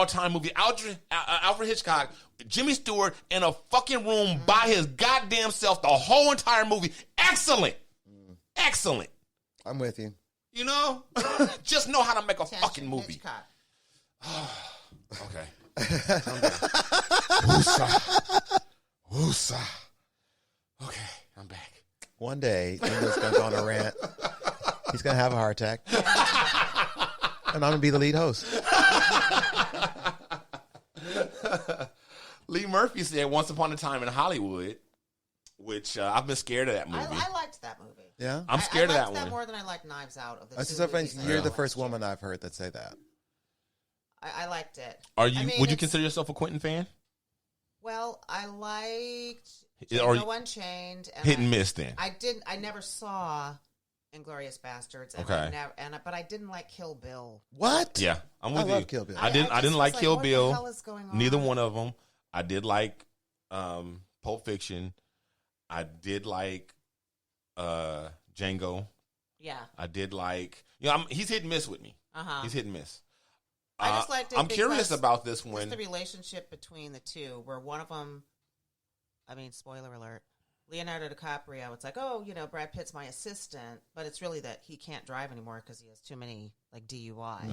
all-time movie. Alfred Hitchcock, Jimmy Stewart in a fucking room by his goddamn self the whole entire movie. Excellent. Excellent. I'm with you. You know? Just know how to make a fucking movie. Okay. Woosah. Okay, I'm back. One day, Ingo's going to go on a rant. He's going to have a heart attack. And I'm going to be the lead host. Lee Murphy said Once Upon a Time in Hollywood, which I've been scared of that movie. I liked that movie. Yeah? I'm scared of that I liked one. that more than I liked Knives Out. Of the That's two just movies You're I the watched first last woman year. I've heard that say that. I liked it. Would you it's- consider yourself a Quentin fan? Well, I liked Or Django Unchained. And hit and miss then? I never saw Inglourious Bastards. And Okay. but I didn't like Kill Bill. What? Yeah, I'm with I you. love Kill Bill. I didn't just like was Kill what Bill. the hell is going on? Neither one of them. I did like Pulp Fiction. I did like Django. Yeah. I did like, he's hit and miss with me. Uh-huh. He's hit and miss. I just liked it. I'm curious because about this just one. the relationship between the two, where one of them, spoiler alert, Leonardo DiCaprio, it's like, Brad Pitt's my assistant, but it's really that he can't drive anymore because he has too many, DUIs.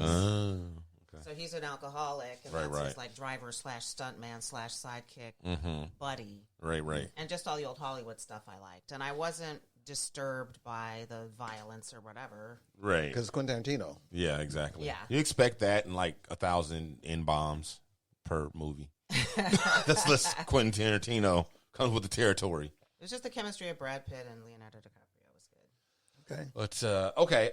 Okay. So he's an alcoholic, and Right, that's right. his, driver / stuntman / sidekick buddy. Right. And just all the old Hollywood stuff I liked. And I wasn't disturbed by the violence or whatever. Right. Because Quentin Tarantino. Yeah, exactly. Yeah. You expect that in 1,000 N-bombs per movie. That's Quentin Tarantino comes with the territory. It was just the chemistry of Brad Pitt and Leonardo DiCaprio was good. Okay. But, okay.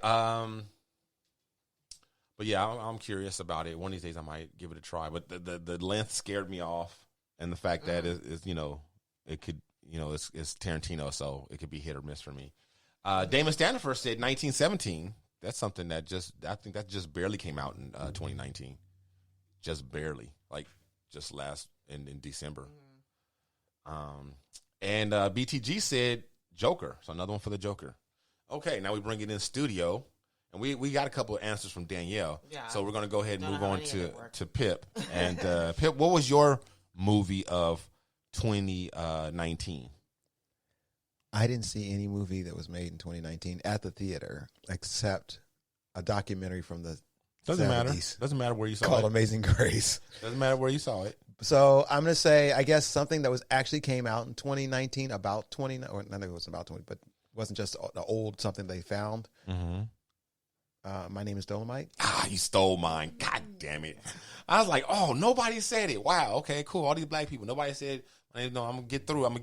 But yeah, I'm curious about it. One of these days I might give it a try. But the length scared me off. And the fact that it could, it's Tarantino, so it could be hit or miss for me. Damon Standifer said 1917. That's something that I think that just barely came out in 2019. Just barely. Just last in December. And BTG said Joker. So another one for the Joker. Okay, now we bring it in studio. And we got a couple of answers from Danielle. Yeah. So we're going to go ahead and move know how on any of it worked. to Pip. And Pip, what was your movie of 2019? I didn't see any movie that was made in 2019 at the theater except a documentary from the Doesn't 70s matter. Doesn't matter where you saw called it. Amazing Grace. Doesn't matter where you saw it. So I'm going to say, I guess something that was actually came out in 2019 about 20, or not that it was about 20, but wasn't just the old something they found. Mm-hmm. My Name is Dolomite. You stole mine. God damn it. I was like, oh, nobody said it. Wow. Okay, cool. All these black people. Nobody said, no, I'm going to get through. I'm going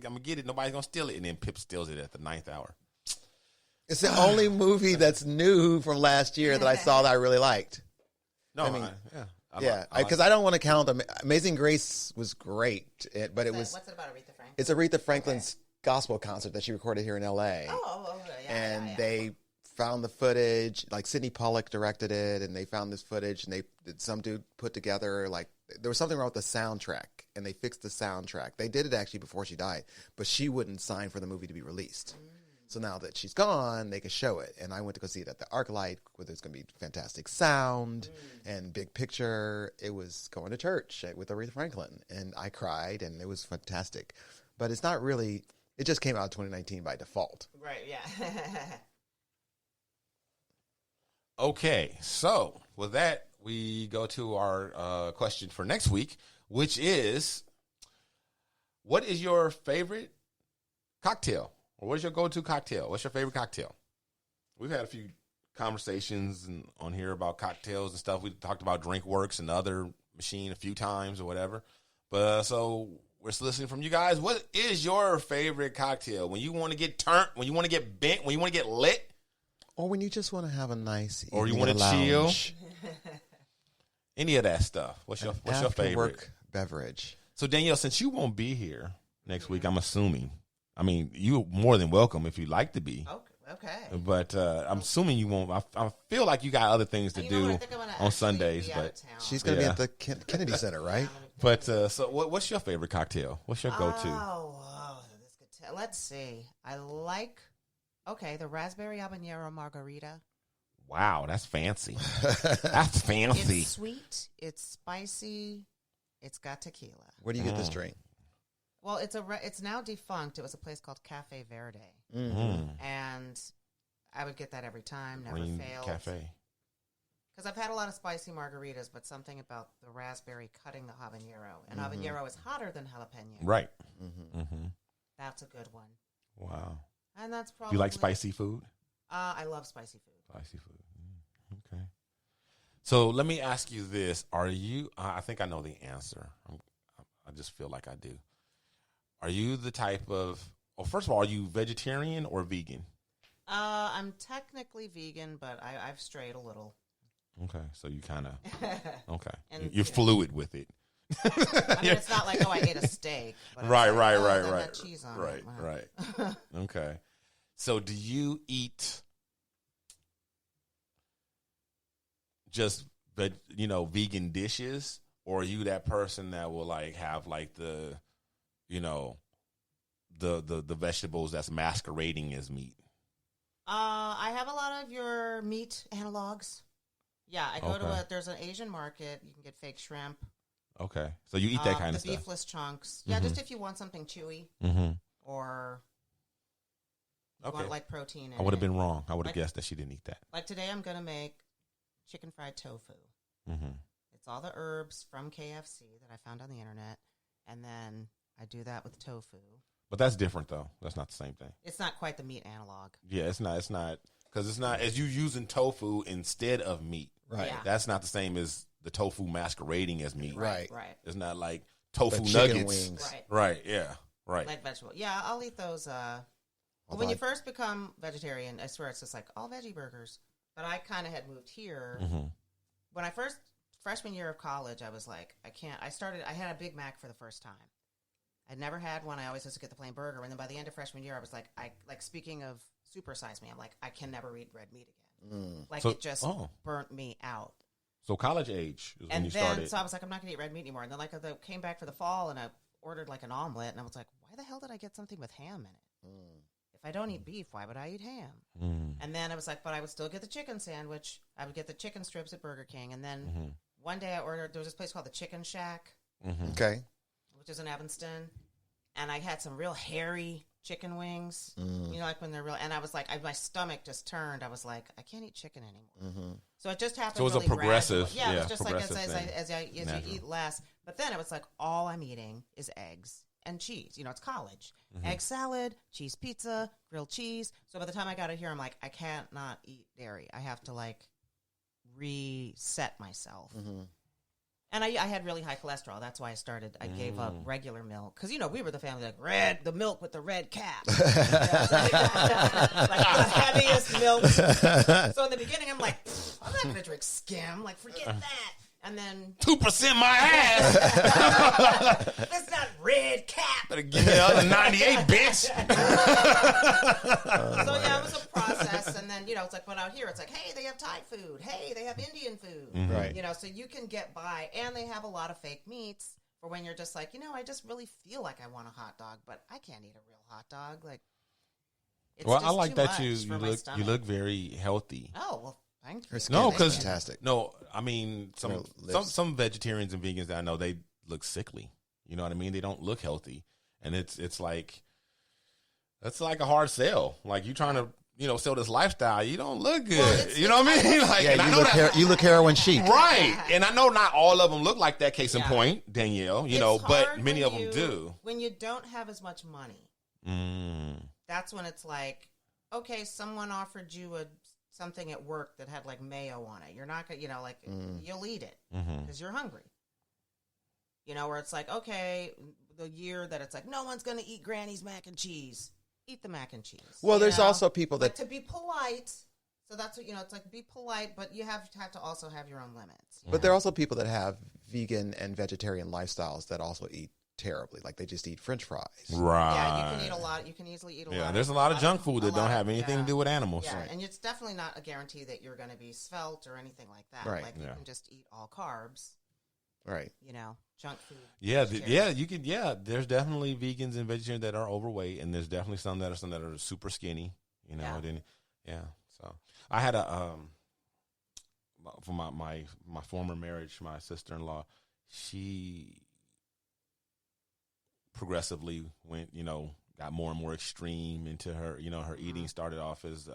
to get it. Nobody's going to steal it. And then Pip steals it at the 9th hour. It's the only movie that's new from last year that I saw that I really liked. No, I mean, yeah. Because I don't want to count them. Amazing Grace was great, but it was. What's it about Aretha Franklin? It's Aretha Franklin's gospel concert that she recorded here in L.A. Yeah. They found the footage. Sidney Pollack directed it, and they found this footage, and some dude put together there was something wrong with the soundtrack, and they fixed the soundtrack. They did it actually before she died, but she wouldn't sign for the movie to be released. So now that she's gone, they could show it. And I went to go see it at the ArcLight, where there's going to be fantastic sound and big picture. It was going to church with Aretha Franklin, and I cried, and it was fantastic. But it's not really. It just came out in 2019 by default. Right. Yeah. Okay, so with that, we go to our question for next week, which is, what is your favorite cocktail? Or what is your go-to cocktail? What's your favorite cocktail? We've had a few conversations on here about cocktails and stuff. We talked about DrinkWorks and the other machine a few times or whatever. But so we're listening from you guys. What is your favorite cocktail? When you want to get turned, when you want to get bent, when you want to get lit? Or when you just want to have a nice evening Or you want to chill? Any of that stuff. What's your favorite? Work beverage. So Danielle, since you won't be here next week, I'm assuming. I mean, you're more than welcome if you'd like to be. Okay. But I'm assuming you won't. I feel like you got other things to do on Sundays. But she's going to be at the Kennedy Center, right? But so what's your favorite cocktail? What's your go-to? This could let's see. I like, the raspberry habanero margarita. Wow, that's fancy. That's fancy. It's sweet. It's spicy. It's got tequila. Where do you get this drink? Well, it's now defunct. It was a place called Cafe Verde, and I would get that every time. Never Green failed. Cafe. Because I've had a lot of spicy margaritas, but something about the raspberry cutting the habanero, and habanero is hotter than jalapeno. Right. That's a good one. Wow. And that's Do probably. you like spicy food? I love spicy food. Spicy food. Okay. So let me ask you this: are you? I think I know the answer. I just feel like I do. Are you the type of? Well, first of all, are you vegetarian or vegan? I'm technically vegan, but I've strayed a little. Okay, so you kind of okay. And, You're fluid with it. I mean, it's not like I ate a steak. But Right. That had cheese on it. Right. Okay. So, do you eat just vegan dishes, or are you that person that will like have like the vegetables that's masquerading as meat? I have a lot of your meat analogs. Yeah, I go to there's an Asian market. You can get fake shrimp. Okay, so you eat that kind of the stuff. beefless chunks. Yeah, just if you want something chewy or you want like protein. I would have been wrong. I would have guessed that she didn't eat that. Like today, I'm gonna make chicken fried tofu. It's all the herbs from KFC that I found on the internet, and then I do that with tofu. But that's different, though. That's not the same thing. It's not quite the meat analog. Yeah, it's not. It's not because it's not as you using tofu instead of meat. Right. Yeah. That's not the same as the tofu masquerading as meat. Right. It's not like tofu Like nuggets. chicken wings. Right. Yeah. Right. Like vegetable. Yeah, I'll eat those. When you first become vegetarian, I swear it's just like all veggie burgers. But I kind of had moved here. When I freshman year of college, I was like, I can't. I had a Big Mac for the first time. I'd never had one. I always used to get the plain burger. And then by the end of freshman year, I was like, speaking of supersize me, I'm like, I can never eat red meat again. It just burnt me out. So college age is when you started. So I was like, I'm not going to eat red meat anymore. And then I came back for the fall and I ordered like an omelet. And I was like, why the hell did I get something with ham in it? If I don't eat beef, why would I eat ham? And then I was like, but I would still get the chicken sandwich. I would get the chicken strips at Burger King. And then one day there was this place called the Chicken Shack. Okay. Which is in Evanston. And I had some real hairy chicken wings. Like when they're real. And I was like, my stomach just turned. I was like, I can't eat chicken anymore. So it just happened. So it was really a progressive. gradually. Yeah, it was just like as you you eat less. But then it was like, all I'm eating is eggs and cheese. It's college. Egg salad, cheese pizza, grilled cheese. So by the time I got it here, I'm like, I can't not eat dairy. I have to like reset myself. And I had really high cholesterol. That's why I gave up regular milk. Because, we were the family, like, the milk with the red cap. Like the heaviest milk. So in the beginning, I'm like, I'm not going to drink skim. Like, forget that. And then 2% my ass. It's not red cap. Better give me the other 98, bitch. So it was a process, and then it's like, but out here, it's like, hey, they have Thai food. Hey, they have Indian food. Right. So you can get by, and they have a lot of fake meats for when you're just like, I just really feel like I want a hot dog, but I can't eat a real hot dog. Like, it's well, just I like too that much you look very healthy. Oh well. Thank you. Her skin No, is because fantastic. No, I mean some vegetarians and vegans that I know, they look sickly. You know what I mean? They don't look healthy, and it's like that's like a hard sell. Like you trying to sell this lifestyle, you don't look good. Well, you know what I mean? Like, yeah, you look heroin chic, right? And I know not all of them look like that. Case in point, Danielle. But many of them do. When you don't have as much money, that's when it's like, okay, someone offered you something at work that had like mayo on it. You're not gonna, you'll eat it because you're hungry. Where it's like, okay, the year that it's like, no one's gonna eat Granny's mac and cheese. Eat the mac and cheese. Well, there's also people that to be polite. So that's what it's like. Be polite, but you have to also have your own limits. But there are also people that have vegan and vegetarian lifestyles that also eat terribly. Like they just eat French fries. Right. Yeah, you can eat a lot. You can easily eat a lot. Yeah, there's a lot of junk food that don't have anything to do with animals. Yeah, right. And it's definitely not a guarantee that you're going to be svelte or anything like that. Right. Like you can just eat all carbs. Right. Junk food. Yeah, you can. Yeah, there's definitely vegans and vegetarians that are overweight, and there's definitely some that are super skinny. So I had a from my former marriage, my sister-in-law, she progressively went, got more and more extreme into her, her eating. Started off as,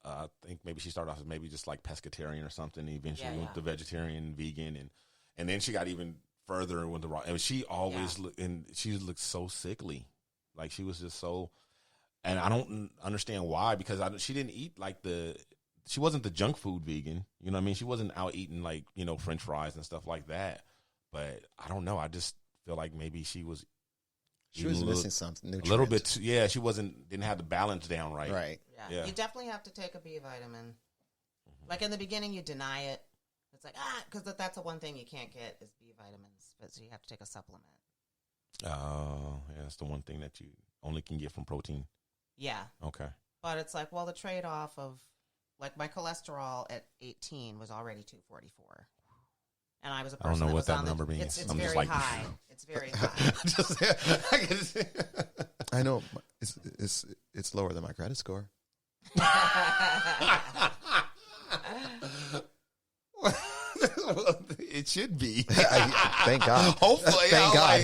I think maybe she started off as maybe just like pescatarian or something. And eventually went to vegetarian, vegan, and then she got even further with the raw. And she always looked, and she looked so sickly. Like she was just so, and I don't understand why, because she didn't eat she wasn't the junk food vegan. You know what I mean? She wasn't out eating like, French fries and stuff like that. But I don't know. I just feel like maybe she was missing something. Nutrients. A little bit. She didn't have the balance down right. Right. Yeah. You definitely have to take a B vitamin. Like in the beginning, you deny it. It's like, because that's the one thing you can't get is B vitamins. But so you have to take a supplement. Oh, yeah. That's the one thing that you only can get from protein. Yeah. Okay. But it's like, well, the trade-off of, like, my cholesterol at 18 was already 244. And I was a person I don't know what that on number means. It's I'm very just like, high. It's very high. I know it's lower than my credit score. It should be. Thank God. Hopefully. Thank God.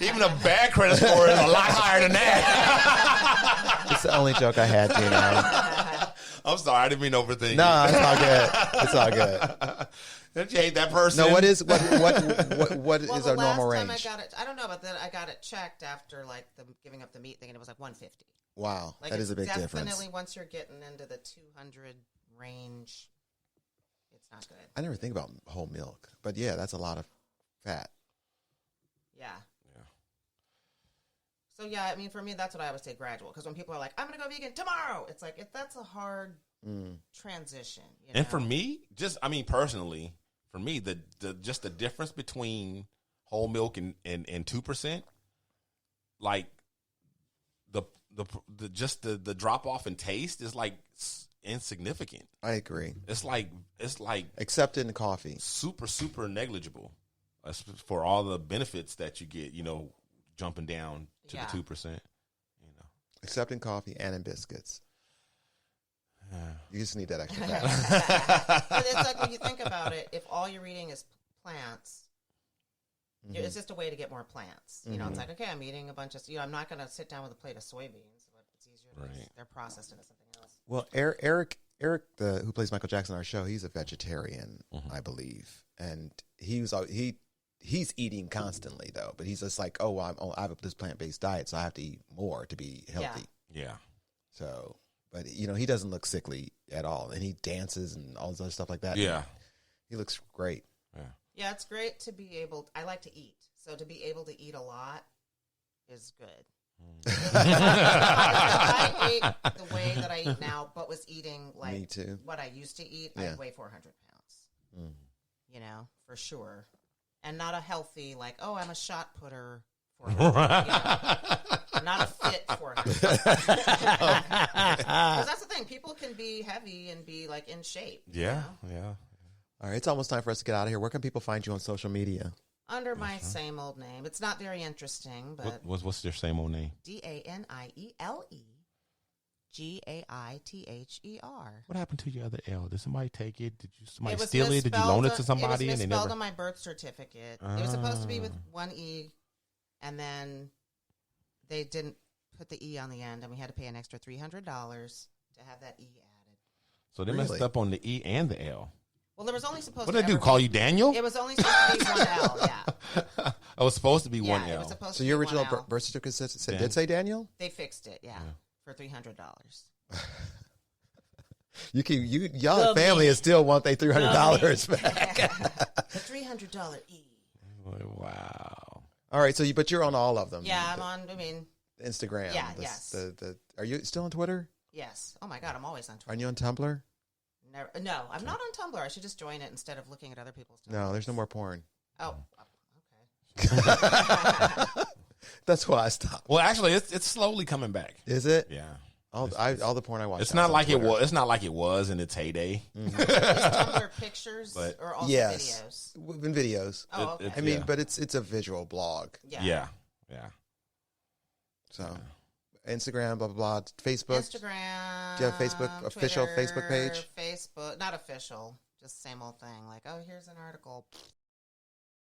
Even a bad credit score is a lot higher than that. It's the only joke I had, Gino. I'm sorry. I didn't mean to overthink. No, it's all good. It's all good. Don't you hate that person? No, what is well, a normal range? Last time I don't know, but then I got it checked after like the giving up the meat thing, and it was like 150. Wow, like that is a big difference. Definitely, once you're getting into the 200 range, it's not good. I never think about whole milk, but yeah, that's a lot of fat. Yeah. So yeah, I mean, for me, that's what I would say, gradual. Because when people are like, "I'm going to go vegan tomorrow," it's like that's a hard transition. And for me, personally, for me, the difference between whole milk and 2%, like the drop off in taste is like insignificant. I agree. It's like except in coffee, super negligible for all the benefits that you get. Jumping down to the 2%. Except in coffee and in biscuits. You just need that extra fat. But it's like when you think about it, if all you're eating is plants, it's just a way to get more plants. It's like, okay, I'm eating a bunch of, I'm not going to sit down with a plate of soybeans, but it's easier because they're processed into something else. Well, Eric, who plays Michael Jackson on our show, he's a vegetarian, I believe, and he's eating constantly though. But he's just like, I have this plant-based diet, so I have to eat more to be healthy. Yeah. So, but he doesn't look sickly at all, and he dances and all this other stuff like that. Yeah. He looks great. Yeah, it's great to be able. I like to eat, so to be able to eat a lot is good. If I ate the way that I eat now, but was eating like Me too. what I used to eat, I'd weigh 400 pounds. For sure, and not a healthy like. Oh, I'm a shot putter. 400. I'm not a fit 400. Because that's the thing. People can be heavy and be like in shape. Yeah. All right, it's almost time for us to get out of here. Where can people find you on social media? Under my same old name. It's not very interesting, but What's your same old name? DanieleGaither. What happened to your other L? Did somebody take it? Did somebody steal it? Did you loan it to somebody? It was misspelled on my birth certificate. It was supposed to be with one E, and then they didn't put the E on the end, and we had to pay an extra $300 to have that E added. So they messed up on the E and the L. Well, there was only supposed what to did they do? Call you Daniel? It was only supposed to be one L, yeah. It was supposed to be one It L. was supposed So to your be original one L. birth certificate did say Daniel? They fixed it, for $300. Y'all at family and still want their $300 back. The $300 E. Wow. All right, but you're on all of them. Yeah, I'm on. Instagram. Yeah, yes. Are you still on Twitter? Yes. Oh my God, I'm always on Twitter. Are you on Tumblr? No, I'm not on Tumblr. I should just join it instead of looking at other people's Tumblr. No, there's no more porn. Oh, okay. That's why I stopped. Well, actually, it's slowly coming back. Is it? Yeah. All the porn I watch. It's not like it was. It's not like it was in its heyday. Is Tumblr pictures or also videos? In videos. Oh, okay. I mean, but it's a visual blog. Yeah. So, Instagram, blah, blah, blah. Facebook. Instagram. Do you have a Facebook, official Twitter, Facebook page? Facebook. Not official. Just same old thing. Like, oh, here's an article.